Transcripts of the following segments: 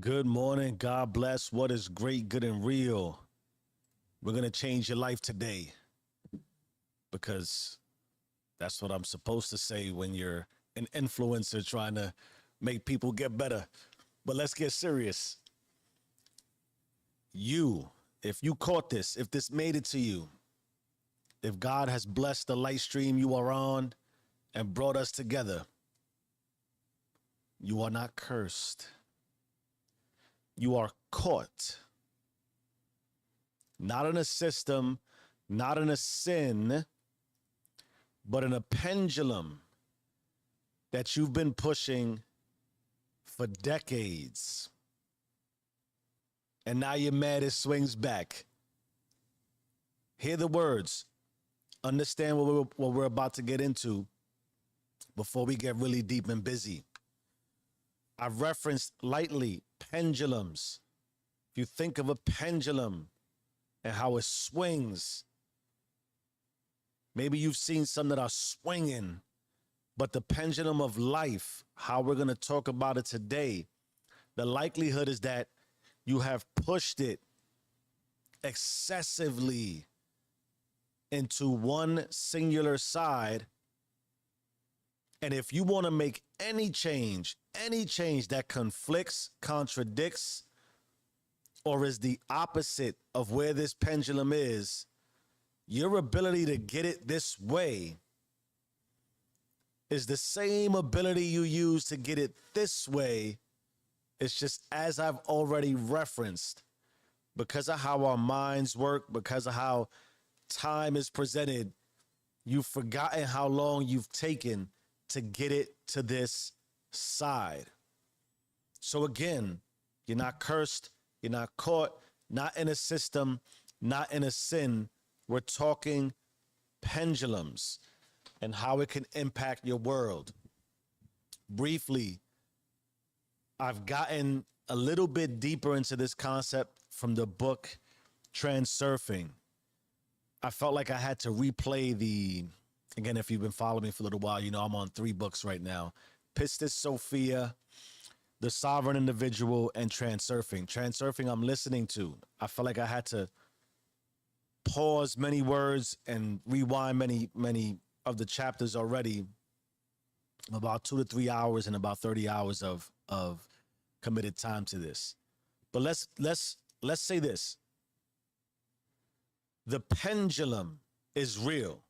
Good morning. God bless. What is great, good, and real? We're going to change your life today because that's what I'm supposed to say when you're an influencer trying to make people get better. But let's get serious. If you caught this, if this made it to you, if God has blessed the light stream you are on and brought us together, you are not cursed. You are caught. Not in a system, not in a sin, but in a pendulum that you've been pushing for decades. And now you're mad it swings back. Hear the words. Understand what we're about to get into before we get really deep and busy. I've referenced lightly pendulums. If you think of a pendulum and how it swings, maybe you've seen some that are swinging, but the pendulum of life, how we're going to talk about it today, the likelihood is that you have pushed it excessively into one singular side. And if you want to make any change that conflicts, contradicts, or is the opposite of where this pendulum is, your ability to get it this way is the same ability you use to get it this way. It's just, as I've already referenced, because of how our minds work, because of how time is presented, you've forgotten how long you've taken to get it to this side. So again, you're not cursed, you're not caught, not in a system, not in a sin. We're talking pendulums and how it can impact your world. Briefly, I've gotten a little bit deeper into this concept from the book Transurfing. I felt like I had to replay again, if you've been following me for a little while, you know I'm on 3 books right now. Pistis Sophia, The Sovereign Individual, and Transurfing. Transurfing I'm listening to. I felt like I had to pause many words and rewind many of the chapters already. About 2 to 3 hours and about 30 hours of committed time to this. But let's say this. The pendulum is real.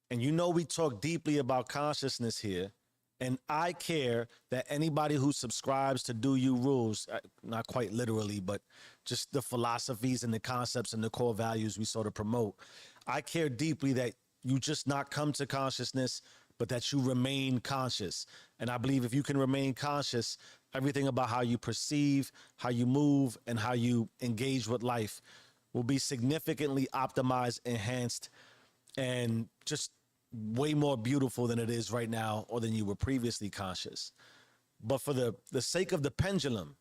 And you know we talk deeply about consciousness here. And I care that anybody who subscribes to Do You Rules, not quite literally, but just the philosophies and the concepts and the core values we sort of promote, I care deeply that you just not come to consciousness, but that you remain conscious. And I believe if you can remain conscious, everything about how you perceive, how you move, and how you engage with life will be significantly optimized, enhanced, and just way more beautiful than it is right now or than you were previously conscious. But for the sake of the pendulum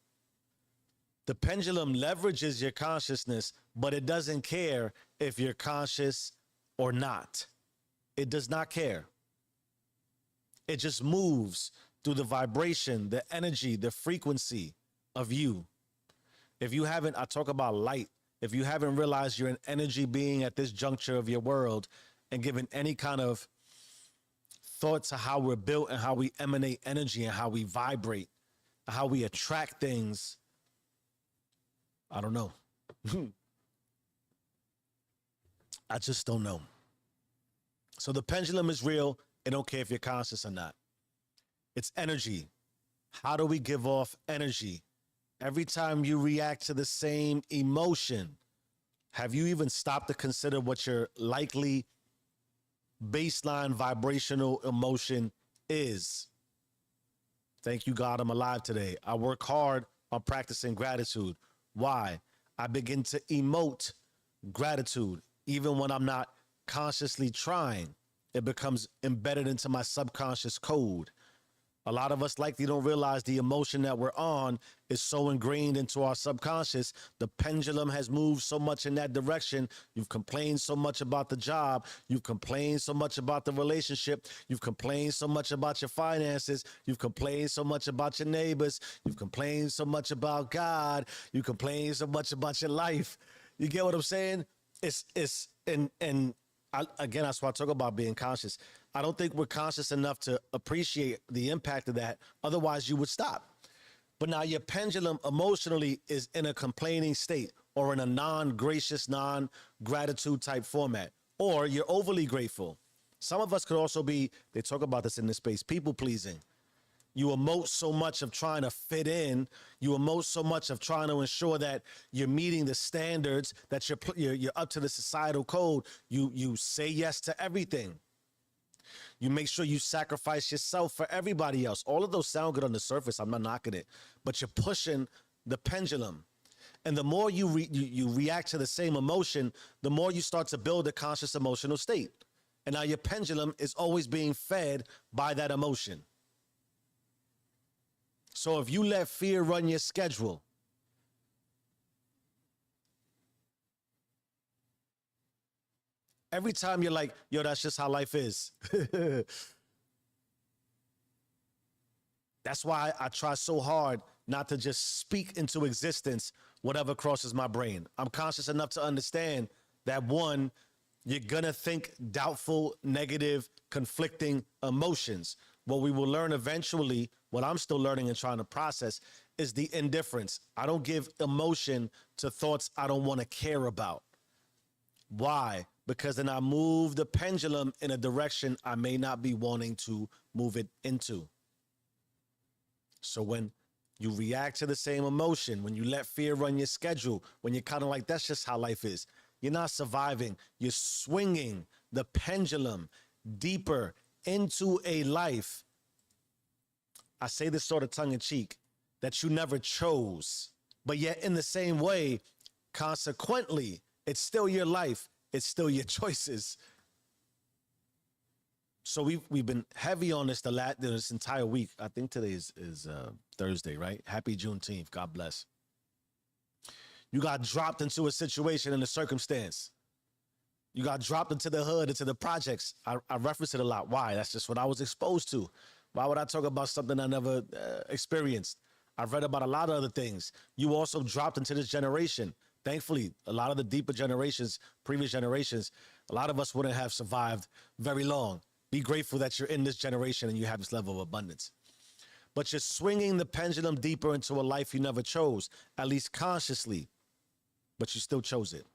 leverages your consciousness, but it doesn't care if you're conscious or not. It does not care. It just moves through the vibration, the energy, the frequency of you. If you haven't, I talk about light. If you haven't realized you're an energy being at this juncture of your world and given any kind of thought to how we're built and how we emanate energy and how we vibrate and how we attract things, I don't know. I just don't know. So the pendulum is real. I don't care if you're conscious or not. It's energy. How do we give off energy? Every time you react to the same emotion, have you even stopped to consider what your likely baseline vibrational emotion is? Thank you, God, I'm alive today. I work hard on practicing gratitude. Why? I begin to emote gratitude even when I'm not consciously trying. It becomes embedded into my subconscious code. A lot of us likely don't realize the emotion that we're on is so ingrained into our subconscious. The pendulum has moved so much in that direction. You've complained so much about the job. You've complained so much about the relationship. You've complained so much about your finances. You've complained so much about your neighbors. You've complained so much about God. You complain so much about your life. You get what I'm saying? Again, that's why I talk about being conscious. I don't think we're conscious enough to appreciate the impact of that. Otherwise, you would stop. But now your pendulum emotionally is in a complaining state or in a non-gracious, non-gratitude type format, or you're overly grateful. Some of us could also be, they talk about this in this space, people pleasing. You emote so much of trying to fit in. You emote so much of trying to ensure that you're meeting the standards, that you're up to the societal code. You say yes to everything. You make sure you sacrifice yourself for everybody else. All of those sound good on the surface. I'm not knocking it, but you're pushing the pendulum. And the more you react to the same emotion, the more you start to build a conscious emotional state. And now your pendulum is always being fed by that emotion. So if you let fear run your schedule, every time you're like, yo, that's just how life is. That's why I try so hard not to just speak into existence whatever crosses my brain. I'm conscious enough to understand that, one, you're going to think doubtful, negative, conflicting emotions. What we will learn eventually, what I'm still learning and trying to process, is the indifference. I don't give emotion to thoughts I don't want to care about. Why? Because then I move the pendulum in a direction I may not be wanting to move it into. So when you react to the same emotion, when you let fear run your schedule, when you're kind of like, that's just how life is, you're not surviving. You're swinging the pendulum deeper into a life, I say this sort of tongue in cheek, that you never chose. But yet in the same way, consequently, it's still your life. It's still your choices. So we've been heavy on this entire week. I think today is Thursday, right? Happy Juneteenth. God bless. You got dropped into a situation and a circumstance. You got dropped into the hood, into the projects. I reference it a lot. Why? That's just what I was exposed to. Why would I talk about something I never experienced? I've read about a lot of other things. You also dropped into this generation. Thankfully, a lot of the deeper generations, previous generations, a lot of us wouldn't have survived very long. Be grateful that you're in this generation and you have this level of abundance. But you're swinging the pendulum deeper into a life you never chose, at least consciously, but you still chose it.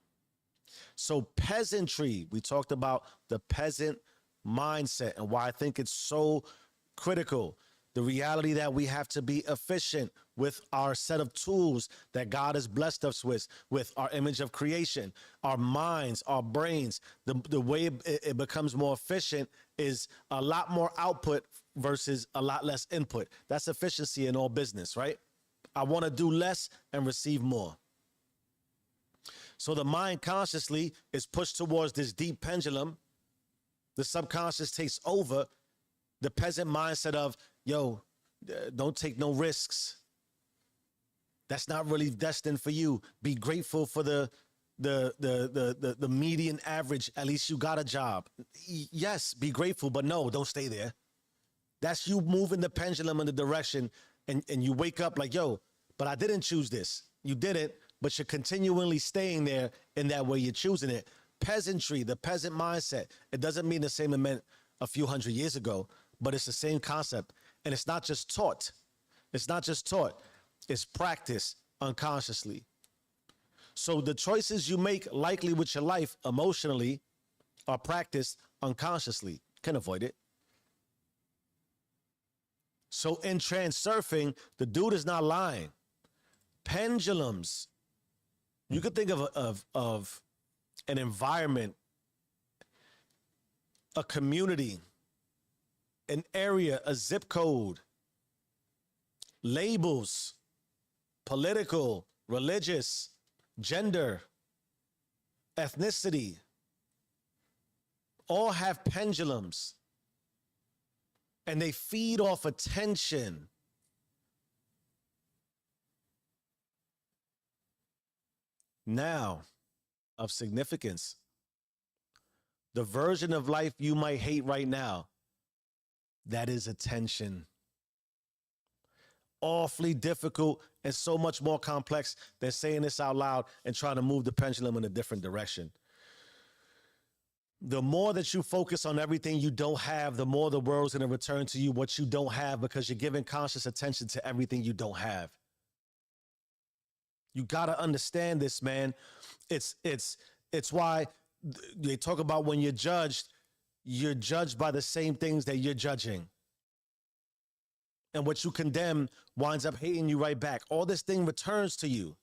So peasantry, we talked about the peasant mindset and why I think it's so critical. The reality that we have to be efficient with our set of tools that God has blessed us with our image of creation, our minds, our brains. The way it becomes more efficient is a lot more output versus a lot less input. That's efficiency in all business, right? I want to do less and receive more. So the mind consciously is pushed towards this deep pendulum. The subconscious takes over. The peasant mindset of, yo, don't take no risks. That's not really destined for you. Be grateful for the median average. At least you got a job. Yes, be grateful, but no, don't stay there. That's you moving the pendulum in the direction, and you wake up like, yo, but I didn't choose this. You didn't, but you're continually staying there in that way you're choosing it. Peasantry, the peasant mindset, it doesn't mean the same it meant a few hundred years ago, but it's the same concept. And it's not just taught. It's not just taught. It's practiced unconsciously. So the choices you make likely with your life emotionally are practiced unconsciously. Can't avoid it. So in transurfing, the dude is not lying. Pendulums. You could think of an environment, a community, an area, a zip code, labels, political, religious, gender, ethnicity, all have pendulums. And they feed off attention. Now, of significance, the version of life you might hate right now, that is attention. Awfully difficult and so much more complex than saying this out loud and trying to move the pendulum in a different direction. The more that you focus on everything you don't have, the more the world's going to return to you what you don't have, because you're giving conscious attention to everything you don't have. You got to understand this, man. It's why they talk about when you're judged by the same things that you're judging. And what you condemn winds up hating you right back. All this thing returns to you.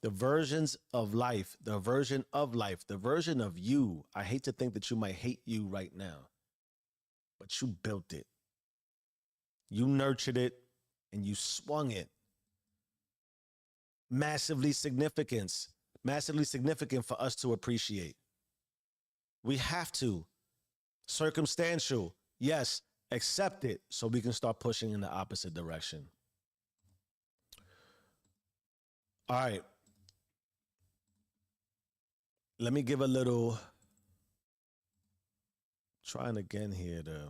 The versions of life, the version of life, the version of you. I hate to think that you might hate you right now, but you built it. You nurtured it and you swung it. Massively significant for us to appreciate. We have to. Circumstantial, yes, accept it so we can start pushing in the opposite direction. All right. Let me give a little, trying again here to,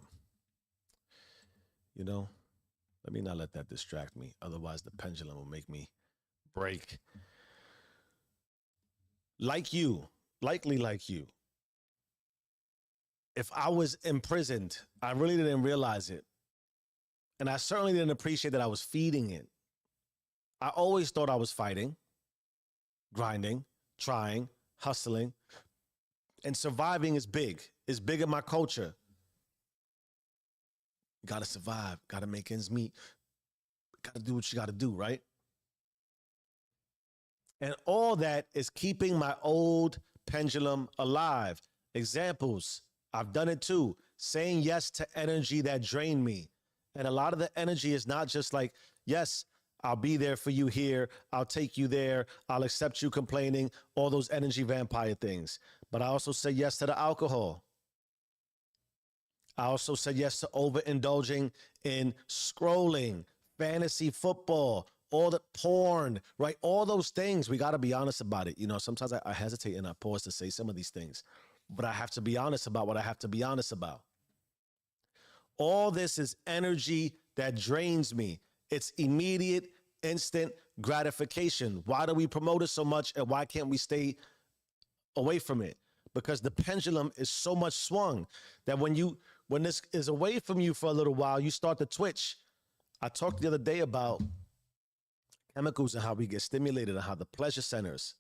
let me not let that distract me. Otherwise, the pendulum will make me break. Likely like you. If I was imprisoned, I really didn't realize it. And I certainly didn't appreciate that I was feeding it. I always thought I was fighting, grinding, trying, hustling, and surviving is big. It's big in my culture. You gotta survive, gotta make ends meet, gotta do what you gotta do, right? And all that is keeping my old pendulum alive. Examples, I've done it too. Saying yes to energy that drained me. And a lot of the energy is not just like, yes, I'll be there for you here. I'll take you there. I'll accept you complaining, all those energy vampire things. But I also said yes to the alcohol. I also said yes to overindulging in scrolling, fantasy football, all the porn, right? All those things. We got to be honest about it. Sometimes I hesitate and I pause to say some of these things, but I have to be honest about what I have to be honest about. All this is energy that drains me. It's immediate, instant gratification. Why do we promote it so much, and why can't we stay away from it? Because the pendulum is so much swung that when this is away from you for a little while, you start to twitch. I talked the other day about chemicals and how we get stimulated and how the pleasure centers.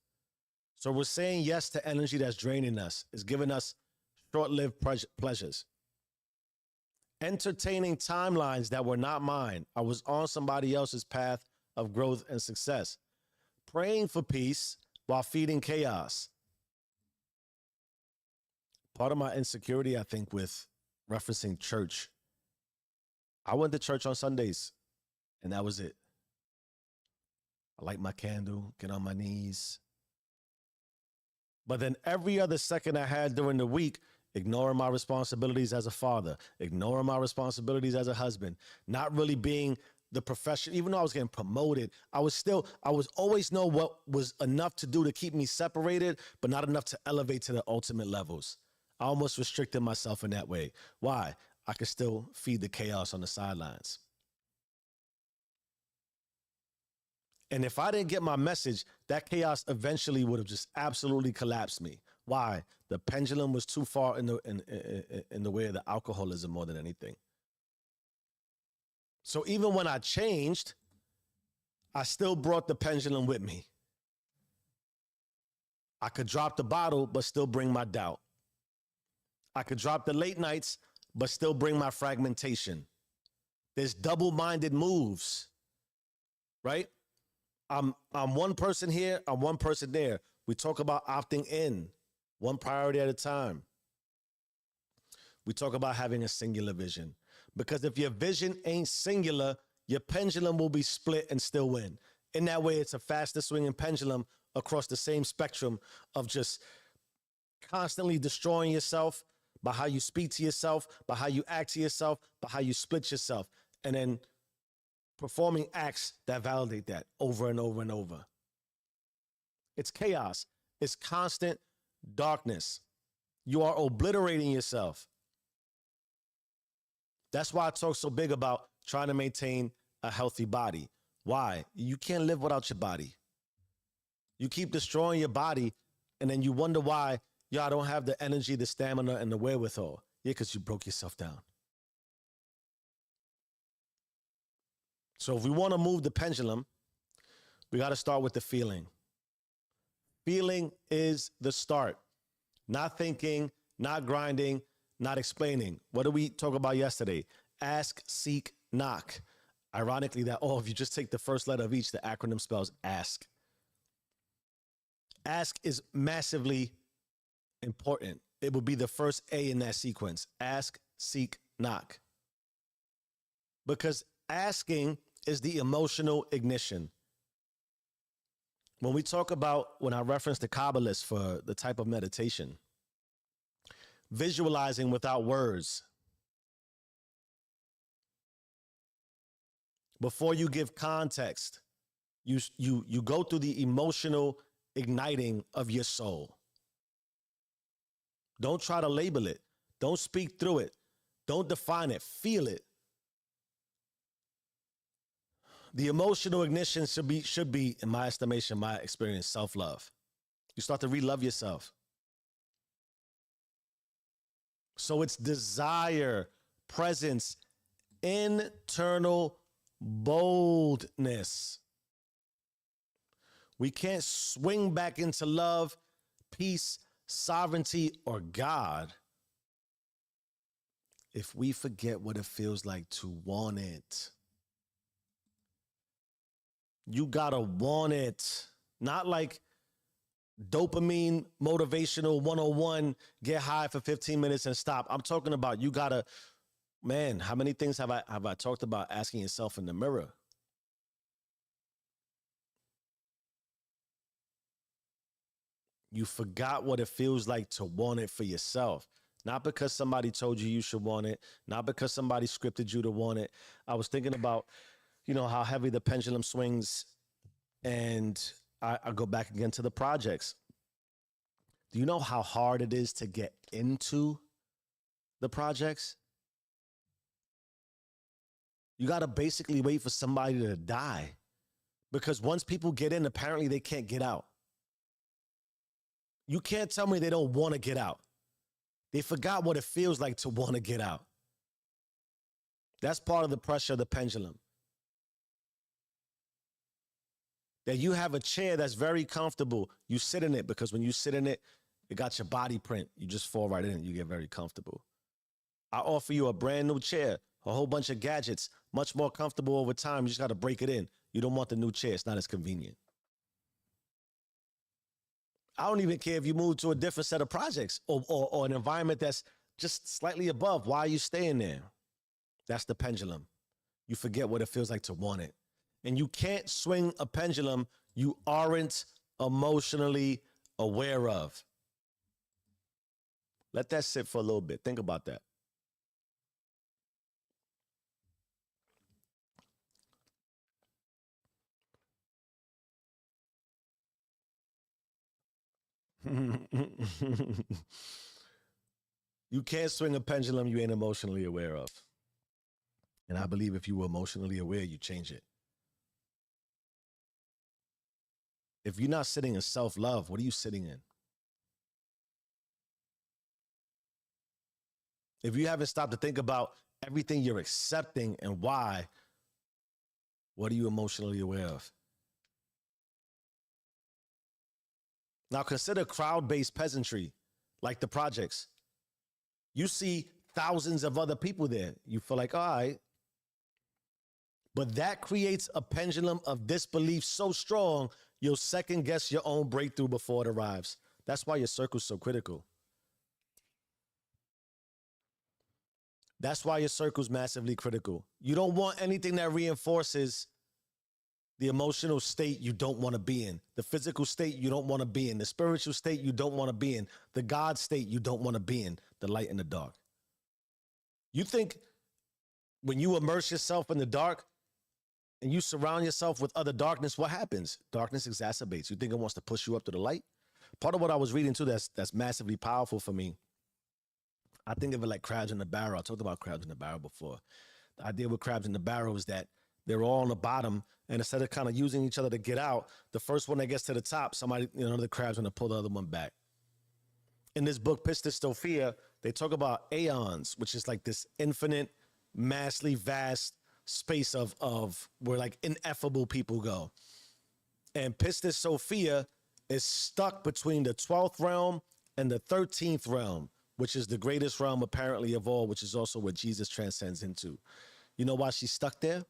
So we're saying yes to energy that's draining us, is giving us short-lived pleasures. Entertaining timelines that were not mine. I was on somebody else's path of growth and success. Praying for peace while feeding chaos. Part of my insecurity, I think, with referencing church, I went to church on Sundays, and that was it. I light my candle, get on my knees. But then every other second I had during the week, ignoring my responsibilities as a father, ignoring my responsibilities as a husband, not really being the profession, even though I was getting promoted, I was always know what was enough to do to keep me separated, but not enough to elevate to the ultimate levels. I almost restricted myself in that way. Why? I could still feed the chaos on the sidelines. And if I didn't get my message, that chaos eventually would have just absolutely collapsed me. Why? The pendulum was too far in the way of the alcoholism more than anything. So even when I changed, I still brought the pendulum with me. I could drop the bottle, but still bring my doubt. I could drop the late nights, but still bring my fragmentation. There's double-minded moves, right? I'm one person here, I'm one person there. We talk about opting in, one priority at a time. We talk about having a singular vision. Because if your vision ain't singular, your pendulum will be split and still win. In that way, it's a faster swinging pendulum across the same spectrum of just constantly destroying yourself, by how you speak to yourself, by how you act to yourself, by how you split yourself, and then performing acts that validate that over and over and over. It's chaos. It's constant darkness. You are obliterating yourself. That's why I talk so big about trying to maintain a healthy body. Why? You can't live without your body. You keep destroying your body, and then you wonder why y'all don't have the energy, the stamina, and the wherewithal. Yeah, because you broke yourself down. So if we want to move the pendulum, we got to start with the feeling. Feeling is the start. Not thinking, not grinding, not explaining. What did we talk about yesterday? Ask, seek, knock. Ironically, if you just take the first letter of each, the acronym spells ask. Ask is massively important. It will be the first A in that sequence. Ask, seek, knock. Because asking is the emotional ignition. When I reference the Kabbalists for the type of meditation, visualizing without words. Before you give context, you go through the emotional igniting of your soul. Don't try to label it. Don't speak through it. Don't define it. Feel it. The emotional ignition should be, in my estimation, my experience, self-love. You start to re-love yourself. So it's desire, presence, internal boldness. We can't swing back into love, peace, sovereignty, or God if we forget what it feels like to want it. You gotta want it. Not like dopamine motivational 101, get high for 15 minutes and stop. I'm talking about you gotta, man, how many things have I talked about asking yourself in the mirror? You forgot what it feels like to want it for yourself. Not because somebody told you should want it, not because somebody scripted you to want it. I was thinking about, how heavy the pendulum swings, and I go back again to the projects. Do you know how hard it is to get into the projects? You got to basically wait for somebody to die, because once people get in, apparently they can't get out. You can't tell me they don't want to get out. They forgot what it feels like to want to get out. That's part of the pressure of the pendulum. That you have a chair that's very comfortable. You sit in it because when you sit in it, it got your body print. You just fall right in and you get very comfortable. I offer you a brand new chair, a whole bunch of gadgets, much more comfortable over time. You just got to break it in. You don't want the new chair. It's not as convenient. I don't even care if you move to a different set of projects or an environment that's just slightly above. Why are you staying there? That's the pendulum. You forget what it feels like to want it. And you can't swing a pendulum you aren't emotionally aware of. Let that sit for a little bit. Think about that. You can't swing a pendulum you ain't emotionally aware of. And I believe if you were emotionally aware, you change it. If you're not sitting in self-love, what are you sitting in? If you haven't stopped to think about everything you're accepting and why, what are you emotionally aware of? Now consider crowd-based peasantry, like the projects. You see thousands of other people there. You feel like, all right. But that creates a pendulum of disbelief so strong, you'll second guess your own breakthrough before it arrives. That's why your circle's so critical. That's why your circle's massively critical. You don't want anything that reinforces The emotional state you don't want to be in, the physical state you don't want to be in, the spiritual state you don't want to be in, the God state you don't want to be in, the light and the dark. You think when you immerse yourself in the dark and you surround yourself with other darkness, what happens? Darkness exacerbates. You think it wants to push you up to the light? Part of what I was reading too that's massively powerful for me, I think of it like crabs in the barrel. I talked about crabs in the barrel before. The idea with crabs in the barrel is that they're all on the bottom, and instead of kind of using each other to get out, the first one that gets to the top, somebody, the crab's gonna pull the other one back. In this book, Pistis Sophia, they talk about aeons, which is like this infinite, massively vast space of where like ineffable people go. And Pistis Sophia is stuck between the 12th realm and the 13th realm, which is the greatest realm apparently of all, which is also what Jesus transcends into. You know why she's stuck there?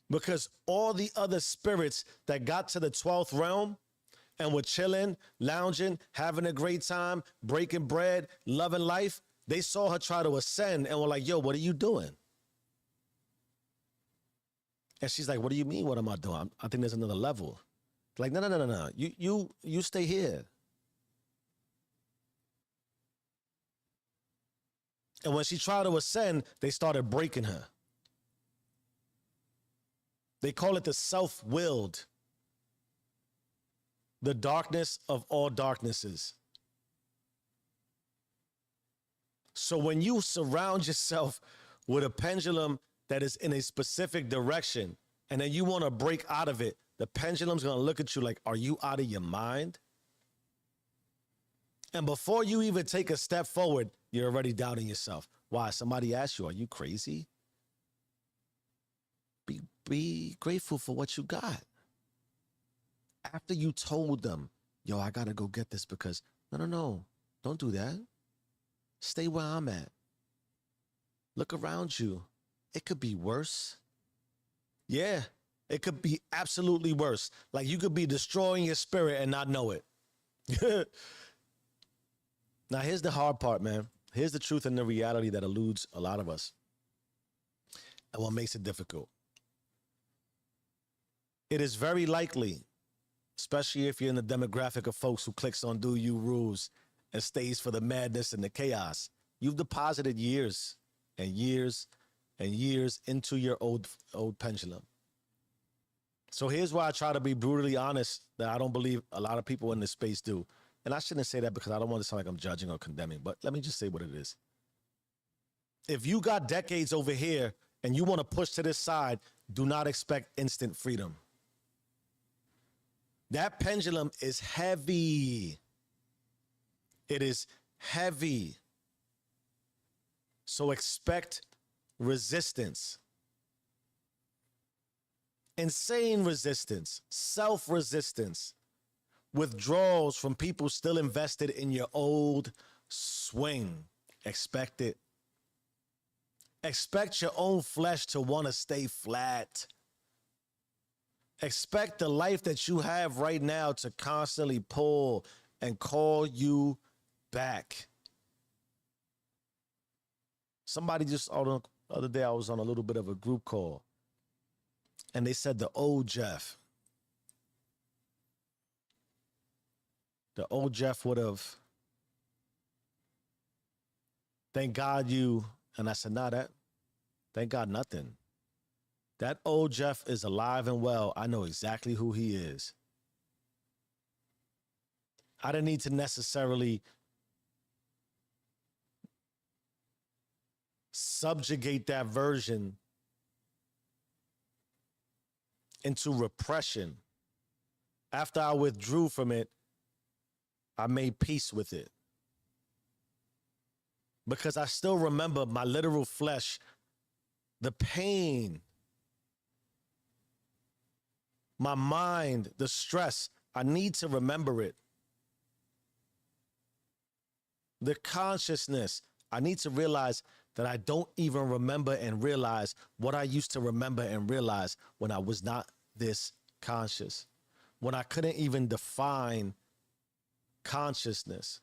Because all the other spirits that got to the 12th realm and were chilling, lounging, having a great time, breaking bread, loving life, they saw her try to ascend and were like, yo, what are you doing? And she's like, what do you mean, what am I doing? I think there's another level. Like, no. You stay here. And when she tried to ascend, they started breaking her. They call it the self-willed, the darkness of all darknesses. So when you surround yourself with a pendulum that is in a specific direction, and then you want to break out of it, the pendulum's going to look at you like, are you out of your mind? And before you even take a step forward, you're already doubting yourself. Why? Somebody asked you, are you crazy? Be grateful for what you got. After you told them, yo, I got to go get this because, no, don't do that. Stay where I'm at. Look around you. It could be worse. Yeah, it could be absolutely worse. Like you could be destroying your spirit and not know it. Now, here's the hard part, man. Here's the truth and the reality that eludes a lot of us and what makes it difficult. It is very likely, especially if you're in the demographic of folks who clicks on do you rules and stays for the madness and the chaos, you've deposited years and years and years into your old pendulum. So here's why I try to be brutally honest that I don't believe a lot of people in this space do. And I shouldn't say that because I don't want to sound like I'm judging or condemning, but let me just say what it is. If you got decades over here and you want to push to this side, do not expect instant freedom. That pendulum is heavy. It is heavy. So expect resistance. Insane resistance, self-resistance, withdrawals from people still invested in your old swing. Expect it. Expect your own flesh to want to stay flat. Expect the life that you have right now to constantly pull and call you back. Somebody just, the other day I was on a little bit of a group call, and they said the old Jeff would have, thank God you, and I said, thank God nothing. That old Jeff is alive and well. I know exactly who he is. I didn't need to necessarily subjugate that version into repression. After I withdrew from it, I made peace with it. Because I still remember my literal flesh, the pain, my mind, the stress. I need to remember it. The consciousness. I need to realize that I don't even remember and realize what I used to remember and realize when I was not this conscious, when I couldn't even define consciousness.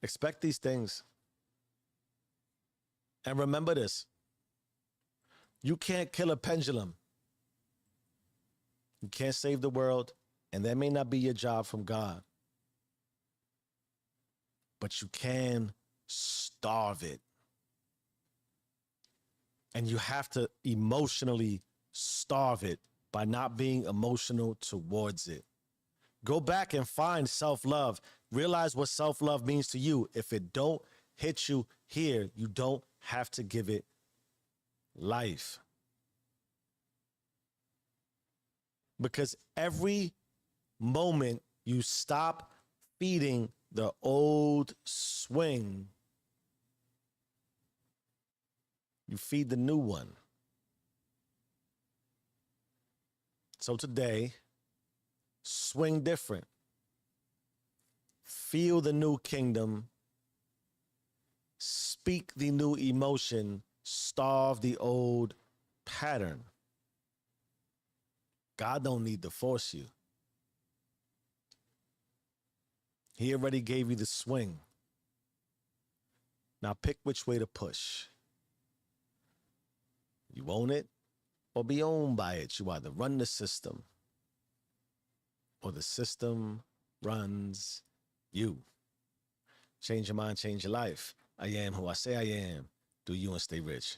Expect these things. And remember this. You can't kill a pendulum. You can't save the world, and that may not be your job from God, but you can starve it. And you have to emotionally starve it by not being emotional towards it. Go back and find self-love. Realize what self-love means to you. If it don't hit you here, you don't have to give it life. Because every moment you stop feeding the old swing, you feed the new one. So today, swing different. Feel the new kingdom. Speak the new emotion. Starve the old pattern. God don't need to force you. He already gave you the swing. Now pick which way to push. You own it or be owned by it. You either run the system or the system runs you. Change your mind, change your life. I am who I say I am. Do you and stay rich.